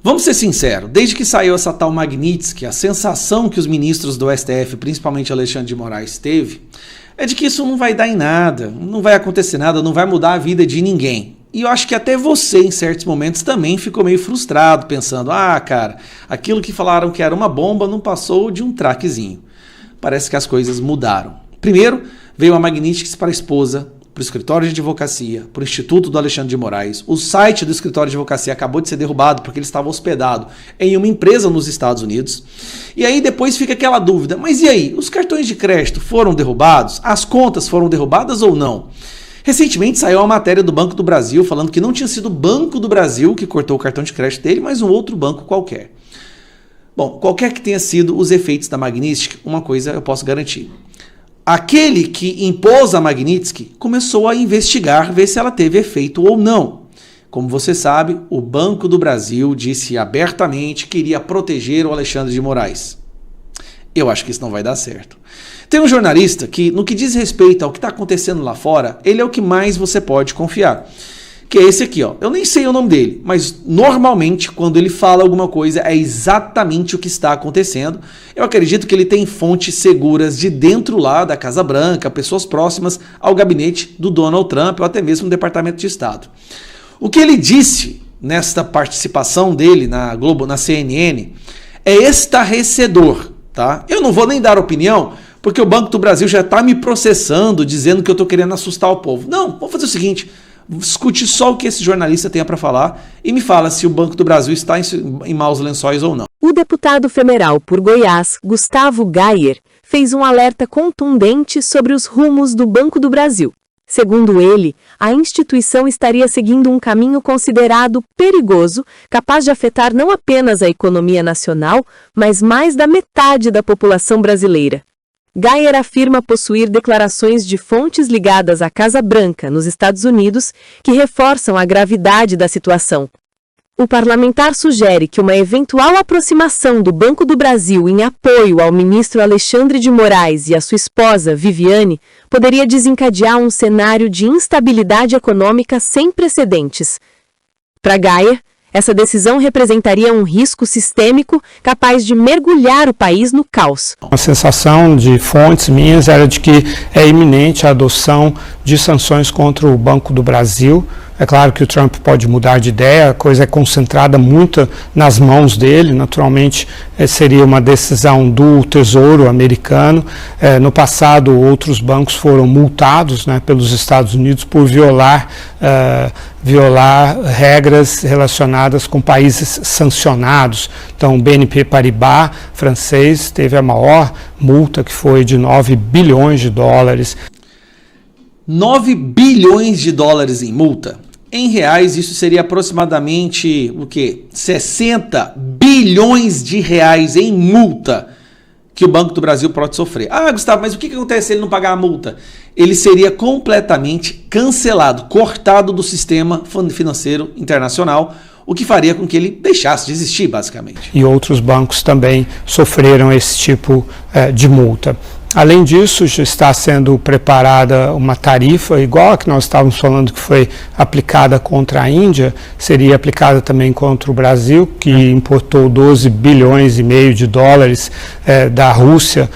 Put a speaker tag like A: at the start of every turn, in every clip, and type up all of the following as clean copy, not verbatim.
A: Vamos ser sinceros, desde que saiu essa tal Magnitsky, a sensação que os ministros do STF, principalmente Alexandre de Moraes, teve, é de que isso não vai dar em nada, não vai acontecer nada, não vai mudar a vida de ninguém. E eu acho que até você, em certos momentos, também ficou meio frustrado, pensando, cara, aquilo que falaram que era uma bomba não passou de um traquezinho. Parece que as coisas mudaram. Primeiro, veio a Magnitsky para a esposa, para o escritório de advocacia, para o Instituto do Alexandre de Moraes. O site do escritório de advocacia acabou de ser derrubado porque ele estava hospedado em uma empresa nos Estados Unidos. E aí depois fica aquela dúvida, mas e aí? Os cartões de crédito foram derrubados? As contas foram derrubadas ou não? Recentemente saiu uma matéria do Banco do Brasil falando que não tinha sido o Banco do Brasil que cortou o cartão de crédito dele, mas um outro banco qualquer. Bom, qualquer que tenha sido os efeitos da Magnitsky, uma coisa eu posso garantir. Aquele que impôs a Magnitsky começou a investigar, ver se ela teve efeito ou não. Como você sabe, o Banco do Brasil disse abertamente que iria proteger o Alexandre de Moraes. Eu acho que isso não vai dar certo. Tem um jornalista que, no que diz respeito ao que está acontecendo lá fora, ele é o que mais você pode confiar. Que é esse aqui, ó. Eu nem sei o nome dele, mas normalmente quando ele fala alguma coisa é exatamente o que está acontecendo. Eu acredito que ele tem fontes seguras de dentro lá da Casa Branca, pessoas próximas ao gabinete do Donald Trump ou até mesmo no Departamento de Estado. O que ele disse nesta participação dele na Globo, na CNN, é estarrecedor, tá? Eu não vou nem dar opinião, porque o Banco do Brasil já está me processando, dizendo que eu estou querendo assustar o povo. Não, vamos fazer o seguinte, escute só o que esse jornalista tem para falar e me fala se o Banco do Brasil está em maus lençóis ou não.
B: O deputado federal por Goiás, Gustavo Gayer, fez um alerta contundente sobre os rumos do Banco do Brasil. Segundo ele, a instituição estaria seguindo um caminho considerado perigoso, capaz de afetar não apenas a economia nacional, mas mais da metade da população brasileira. Gayer afirma possuir declarações de fontes ligadas à Casa Branca, nos Estados Unidos, que reforçam a gravidade da situação. O parlamentar sugere que uma eventual aproximação do Banco do Brasil em apoio ao ministro Alexandre de Moraes e à sua esposa, Viviane, poderia desencadear um cenário de instabilidade econômica sem precedentes. Para Gayer, essa decisão representaria um risco sistêmico capaz de mergulhar o país no caos.
C: A sensação de fontes minhas era de que é iminente a adoção de sanções contra o Banco do Brasil. É claro que o Trump pode mudar de ideia, a coisa é concentrada muito nas mãos dele, naturalmente seria uma decisão do Tesouro americano. No passado, outros bancos foram multados, pelos Estados Unidos por violar regras relacionadas com países sancionados. Então, o BNP Paribas francês teve a maior multa, que foi de 9 bilhões de dólares.
A: 9 bilhões de dólares em multa? Em reais, isso seria aproximadamente, 60 bilhões de reais em multa que o Banco do Brasil pode sofrer. Gustavo, mas o que acontece se ele não pagar a multa? Ele seria completamente cancelado, cortado do sistema financeiro internacional, o que faria com que ele deixasse de existir, basicamente.
C: E outros bancos também sofreram esse tipo de multa. Além disso, já está sendo preparada uma tarifa igual a que nós estávamos falando que foi aplicada contra a Índia, seria aplicada também contra o Brasil, que importou 12 bilhões e meio de dólares da Rússia.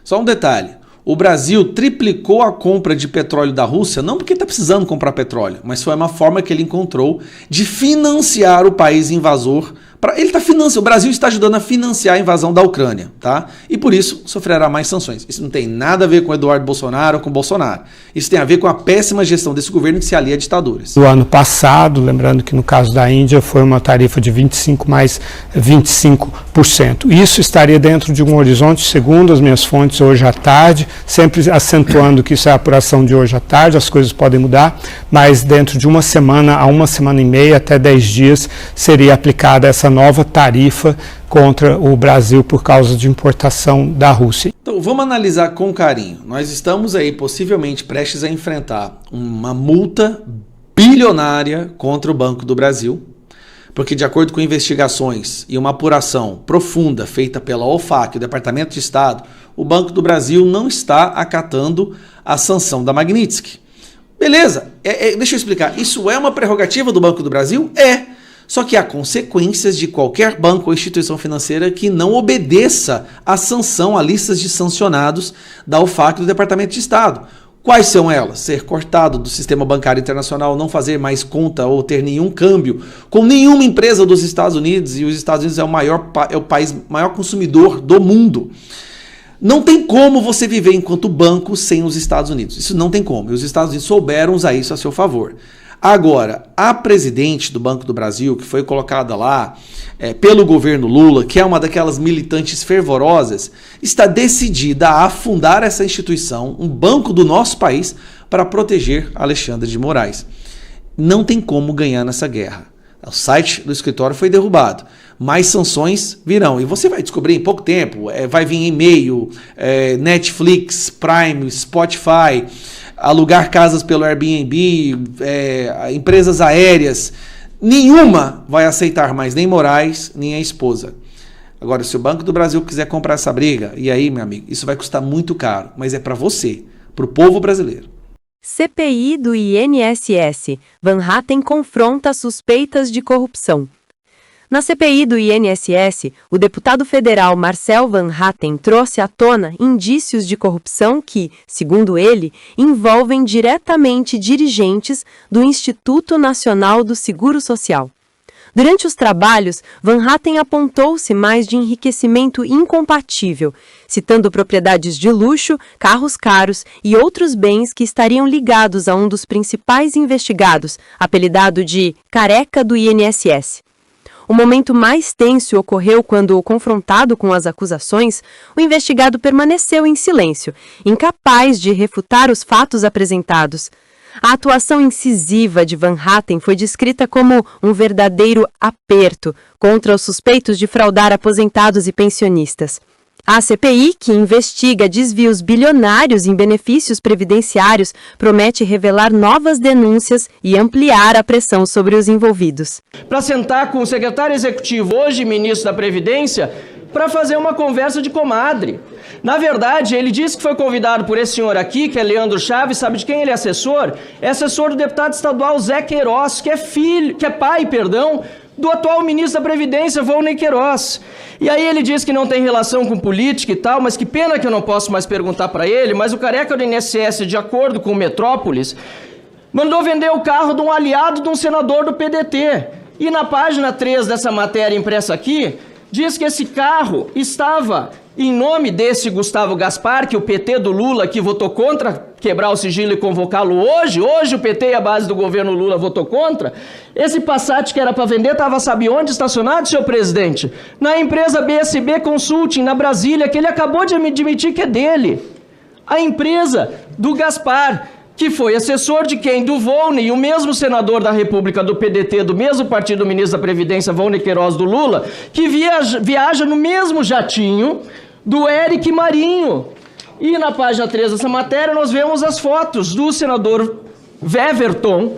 A: Só um detalhe, o Brasil triplicou a compra de petróleo da Rússia, não porque está precisando comprar petróleo, mas foi uma forma que ele encontrou de financiar o país invasor. O Brasil está ajudando a financiar a invasão da Ucrânia, tá? E por isso sofrerá mais sanções. Isso não tem nada a ver com o Eduardo Bolsonaro ou com o Bolsonaro. Isso tem a ver com a péssima gestão desse governo que se alia a ditaduras.
C: No ano passado, lembrando que no caso da Índia foi uma tarifa de 25% mais 25%. Isso estaria dentro de um horizonte, segundo as minhas fontes, hoje à tarde, sempre acentuando que isso é a apuração de hoje à tarde, as coisas podem mudar, mas dentro de uma semana a uma semana e meia, até 10 dias, seria aplicada essa nova tarifa contra o Brasil por causa de importação da Rússia.
A: Então vamos analisar com carinho. Nós estamos aí possivelmente prestes a enfrentar uma multa bilionária contra o Banco do Brasil, porque de acordo com investigações e uma apuração profunda feita pela OFAC, o Departamento de Estado, o Banco do Brasil não está acatando a sanção da Magnitsky. Beleza, deixa eu explicar. Isso é uma prerrogativa do Banco do Brasil? É. Só que há consequências de qualquer banco ou instituição financeira que não obedeça à sanção, a listas de sancionados da UFAC do Departamento de Estado. Quais são elas? Ser cortado do sistema bancário internacional, não fazer mais conta ou ter nenhum câmbio com nenhuma empresa dos Estados Unidos, e os Estados Unidos é o país maior consumidor do mundo. Não tem como você viver enquanto banco sem os Estados Unidos. Isso não tem como. E os Estados Unidos souberam usar isso a seu favor. Agora, a presidente do Banco do Brasil, que foi colocada lá pelo governo Lula, que é uma daquelas militantes fervorosas, está decidida a afundar essa instituição, um banco do nosso país, para proteger Alexandre de Moraes. Não tem como ganhar nessa guerra. O site do escritório foi derrubado. Mais sanções virão. E você vai descobrir em pouco tempo. Vai vir e-mail, Netflix, Prime, Spotify, alugar casas pelo Airbnb, empresas aéreas. Nenhuma vai aceitar mais, nem Moraes, nem a esposa. Agora, se o Banco do Brasil quiser comprar essa briga, e aí, meu amigo, isso vai custar muito caro. Mas é para você, para o povo brasileiro.
B: CPI do INSS. Van Hatten confronta suspeitas de corrupção. Na CPI do INSS, o deputado federal Marcel Van Hatten trouxe à tona indícios de corrupção que, segundo ele, envolvem diretamente dirigentes do Instituto Nacional do Seguro Social. Durante os trabalhos, Van Hatten apontou sinais de enriquecimento incompatível, citando propriedades de luxo, carros caros e outros bens que estariam ligados a um dos principais investigados, apelidado de Careca do INSS. O momento mais tenso ocorreu quando, confrontado com as acusações, o investigado permaneceu em silêncio, incapaz de refutar os fatos apresentados. A atuação incisiva de Van Hatten foi descrita como um verdadeiro aperto contra os suspeitos de fraudar aposentados e pensionistas. A CPI, que investiga desvios bilionários em benefícios previdenciários, promete revelar novas denúncias e ampliar a pressão sobre os envolvidos.
D: Para sentar com o secretário executivo, hoje ministro da Previdência, para fazer uma conversa de comadre. Na verdade, ele disse que foi convidado por esse senhor aqui, que é Leandro Chaves, sabe de quem ele é assessor? É assessor do deputado estadual Zé Queiroz, que é pai, do atual ministro da Previdência, Volney Queiroz. E aí ele diz que não tem relação com política e tal, mas que pena que eu não posso mais perguntar para ele, mas o Careca do INSS, de acordo com o Metrópolis, mandou vender o carro de um aliado de um senador do PDT. E na página 3 dessa matéria impressa aqui, diz que esse carro estava em nome desse Gustavo Gaspar, que o PT do Lula, que votou contra quebrar o sigilo e convocá-lo hoje o PT e a base do governo Lula votou contra. Esse Passat que era para vender estava, sabe onde estacionado, senhor presidente? Na empresa BSB Consulting, na Brasília, que ele acabou de admitir que é dele. A empresa do Gaspar, que foi assessor de quem? Do Volney, o mesmo senador da República do PDT, do mesmo partido ministro da Previdência, Volney Queiroz do Lula, que viaja no mesmo jatinho do Eric Marinho. E na página 3 dessa matéria nós vemos as fotos do senador Weverton,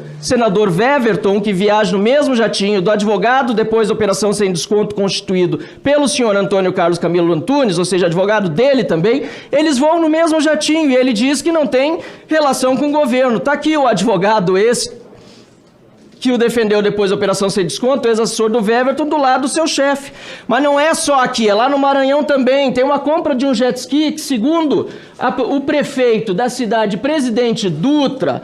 D: que viaja no mesmo jatinho, do advogado depois da operação sem desconto constituído pelo senhor Antônio Carlos Camilo Antunes, ou seja, advogado dele também. Eles vão no mesmo jatinho e ele diz que não tem relação com o governo. Está aqui o advogado esse que o defendeu depois da operação sem desconto, ex-assessor do Weverton, do lado do seu chefe. Mas não é só aqui, é lá no Maranhão também. Tem uma compra de um jet ski que, segundo o prefeito da cidade, Presidente Dutra,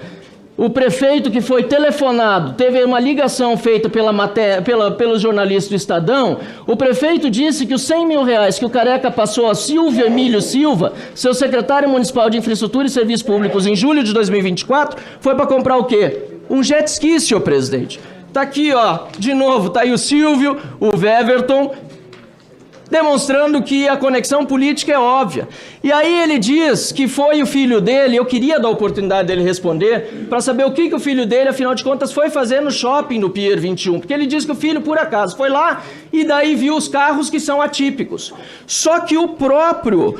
D: o prefeito que foi telefonado, teve uma ligação feita pelo jornalista do Estadão, o prefeito disse que os R$100 mil que o Careca passou a Silvio Emílio Silva, seu secretário municipal de Infraestrutura e Serviços Públicos, em julho de 2024, foi para comprar o quê? Um jet ski, senhor presidente. Tá aqui, ó, de novo, tá aí o Silvio, o Weverton, demonstrando que a conexão política é óbvia. E aí ele diz que foi o filho dele, eu queria dar a oportunidade dele responder, para saber o que o filho dele, afinal de contas, foi fazer no shopping no Pier 21, porque ele diz que o filho, por acaso, foi lá e daí viu os carros que são atípicos. Só que o próprio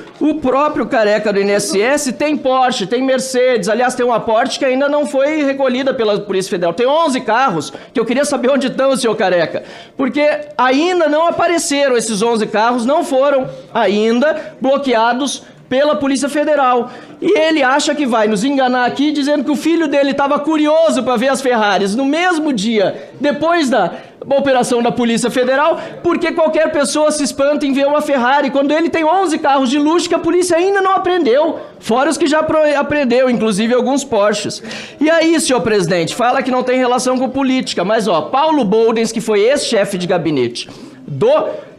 D: Careca do INSS tem Porsche, tem Mercedes, aliás, tem uma Porsche que ainda não foi recolhida pela Polícia Federal. Tem 11 carros, que eu queria saber onde estão, senhor Careca, porque ainda não apareceram esses 11 carros, não foram ainda bloqueados pela Polícia Federal. E ele acha que vai nos enganar aqui dizendo que o filho dele estava curioso para ver as Ferraris no mesmo dia, depois da operação da Polícia Federal, porque qualquer pessoa se espanta em ver uma Ferrari, quando ele tem 11 carros de luxo que a polícia ainda não apreendeu, fora os que já apreendeu, inclusive alguns Porsches. E aí, senhor presidente, fala que não tem relação com política, mas ó, Paulo Boldens, que foi ex-chefe de gabinete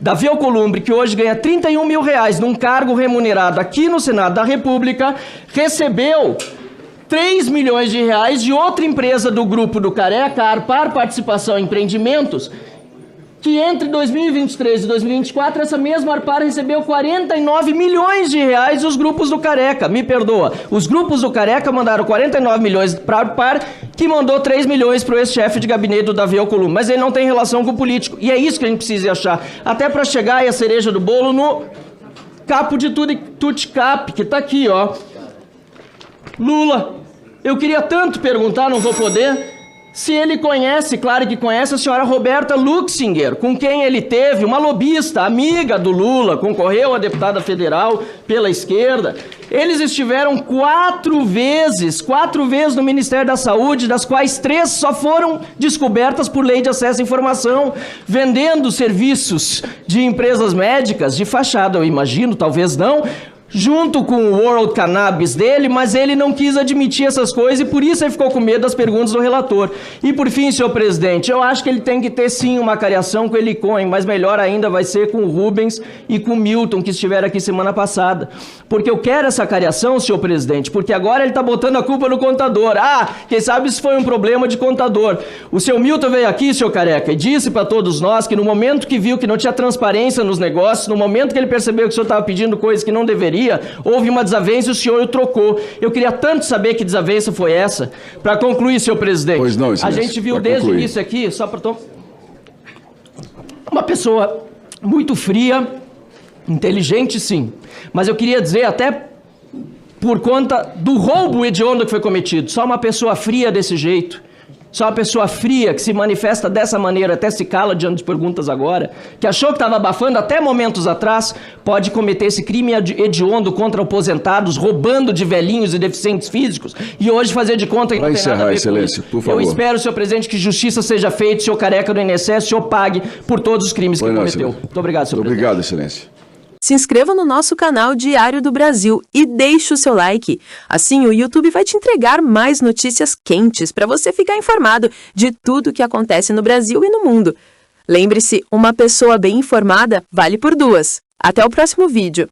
D: Davi Alcolumbre, que hoje ganha 31 mil reais num cargo remunerado aqui no Senado da República, recebeu 3 milhões de reais de outra empresa do grupo do Careca, a Arpar Participação em Empreendimentos, que entre 2023 e 2024, essa mesma Arpar recebeu 49 milhões de reais dos grupos do Careca. Me perdoa, os grupos do Careca mandaram 49 milhões para a Arpar, que mandou 3 milhões para o ex-chefe de gabinete do Davi Alcolumbre. Mas ele não tem relação com o político. E é isso que a gente precisa achar. Até para chegar aí a cereja do bolo no capo de Tuticap, que está aqui, ó. Lula. Eu queria tanto perguntar, não vou poder, se ele conhece, claro que conhece, a senhora Roberta Luxinger, com quem ele teve uma lobista, amiga do Lula, concorreu a deputada federal pela esquerda. Eles estiveram 4 vezes no Ministério da Saúde, das quais 3 só foram descobertas por lei de acesso à informação, vendendo serviços de empresas médicas, de fachada, eu imagino, talvez não, junto com o World Cannabis dele, mas ele não quis admitir essas coisas e por isso ele ficou com medo das perguntas do relator. E por fim, senhor presidente, eu acho que ele tem que ter sim uma cariação com o Helicoin, mas melhor ainda vai ser com o Rubens e com o Milton, que estiveram aqui semana passada. Porque eu quero essa cariação, senhor presidente, porque agora ele está botando a culpa no contador. Ah, quem sabe isso foi um problema de contador. O seu Milton veio aqui, senhor Careca, e disse para todos nós que no momento que viu que não tinha transparência nos negócios, no momento que ele percebeu que o senhor estava pedindo coisas que não deveria, houve uma desavença e o senhor o trocou. Eu queria tanto saber que desavença foi essa. Para concluir, senhor presidente,
E: pois não,
D: a gente viu desde o início aqui, só para uma pessoa muito fria, inteligente sim, mas eu queria dizer até por conta do roubo hediondo que foi cometido, só uma pessoa fria desse jeito, só uma pessoa fria que se manifesta dessa maneira, até se cala diante de perguntas agora, que achou que estava abafando até momentos atrás, pode cometer esse crime hediondo contra aposentados, roubando de velhinhos e deficientes físicos, e hoje fazer de conta que não tem nada a ver
E: excelência,
D: com isso.
E: por favor.
D: Eu espero, senhor presidente, que justiça seja feita, senhor Careca do INSS, senhor pague por todos os crimes que cometeu. Muito obrigado, senhor presidente.
E: Obrigado, excelência.
B: Se inscreva no nosso canal Diário do Brasil e deixe o seu like. Assim, o YouTube vai te entregar mais notícias quentes para você ficar informado de tudo o que acontece no Brasil e no mundo. Lembre-se, uma pessoa bem informada vale por 2. Até o próximo vídeo.